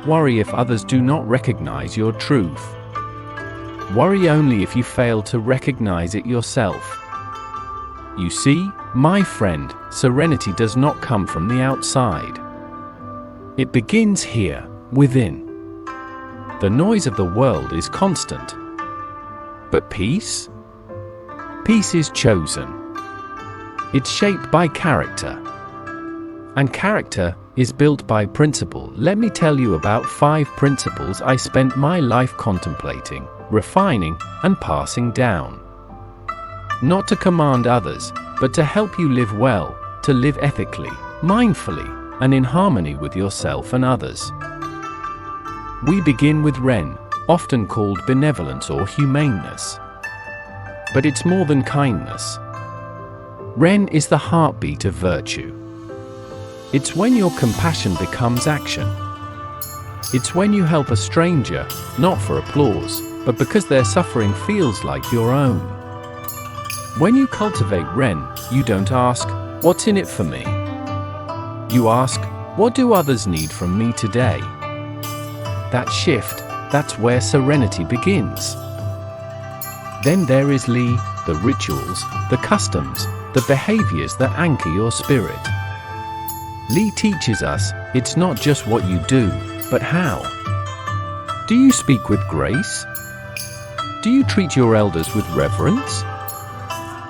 worry if others do not recognize your truth. Worry only if you fail to recognize it yourself. You see, my friend, serenity does not come from the outside. It begins here, within. The noise of the world is constant. But peace? Peace is chosen. It's shaped by character. And character is built by principle. Let me tell you about 5 principles I spent my life contemplating, refining, and passing down. Not to command others, but to help you live well, to live ethically, mindfully, and in harmony with yourself and others. We begin with Ren, often called benevolence or humaneness. But it's more than kindness. Ren is the heartbeat of virtue. It's when your compassion becomes action. It's when you help a stranger, not for applause, but because their suffering feels like your own. When you cultivate Ren, you don't ask, "What's in it for me?" You ask, "What do others need from me today?" That shift, that's where serenity begins. Then there is Li, the rituals, the customs, the behaviors that anchor your spirit. Li teaches us, it's not just what you do, but how. Do you speak with grace? Do you treat your elders with reverence?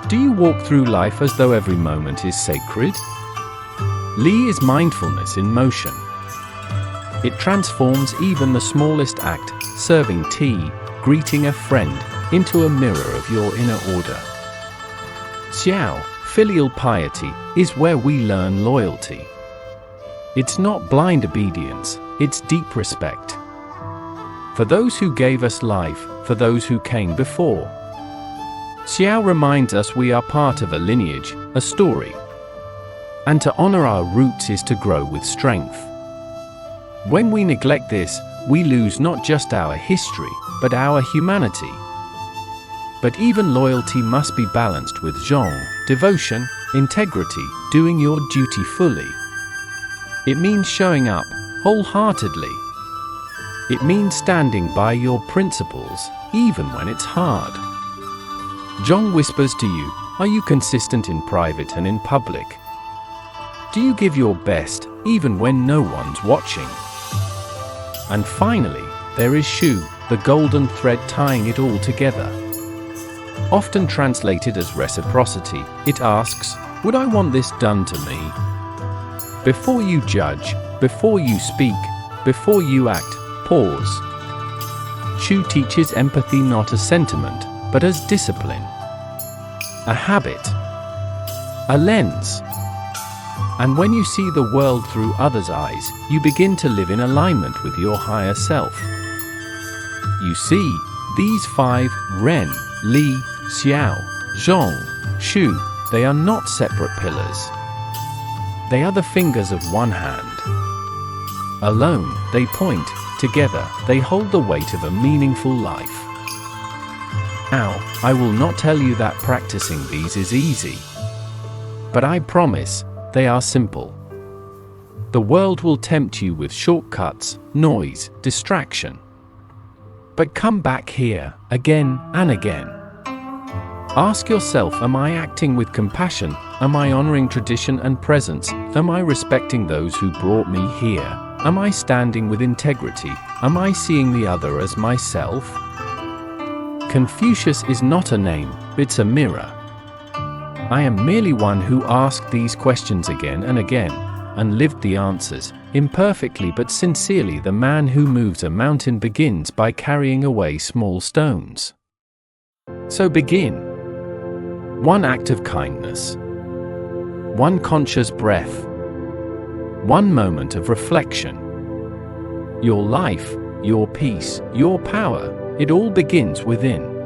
Do you walk through life as though every moment is sacred? Li is mindfulness in motion. It transforms even the smallest act, serving tea, greeting a friend, into a mirror of your inner order. Xiao, filial piety, is where we learn loyalty. It's not blind obedience, it's deep respect. For those who gave us life, for those who came before. Xiao reminds us we are part of a lineage, a story. And to honor our roots is to grow with strength. When we neglect this, we lose not just our history, but our humanity. But even loyalty must be balanced with Zhong, devotion, integrity, doing your duty fully. It means showing up, wholeheartedly. It means standing by your principles, even when it's hard. Zhong whispers to you, are you consistent in private and in public? Do you give your best, even when no one's watching? And finally, there is Shu, the golden thread tying it all together. Often translated as reciprocity, it asks, would I want this done to me? Before you judge, before you speak, before you act, pause. Shu teaches empathy not as sentiment, but as discipline. A habit. A lens. And when you see the world through others' eyes, you begin to live in alignment with your higher self. You see, these 5, Ren, Li, Xiao, Zhong, Shu, they are not separate pillars. They are the fingers of one hand. Alone, they point, together, they hold the weight of a meaningful life. Now, I will not tell you that practicing these is easy. But I promise, they are simple. The world will tempt you with shortcuts, noise, distraction. But come back here, again and again. Ask yourself, am I acting with compassion? Am I honoring tradition and presence? Am I respecting those who brought me here? Am I standing with integrity? Am I seeing the other as myself? Confucius is not a name, it's a mirror. I am merely one who asked these questions again and again, and lived the answers, imperfectly but sincerely. The man who moves a mountain begins by carrying away small stones. So begin. One act of kindness. One conscious breath. One moment of reflection. Your life, your peace, your power, it all begins within.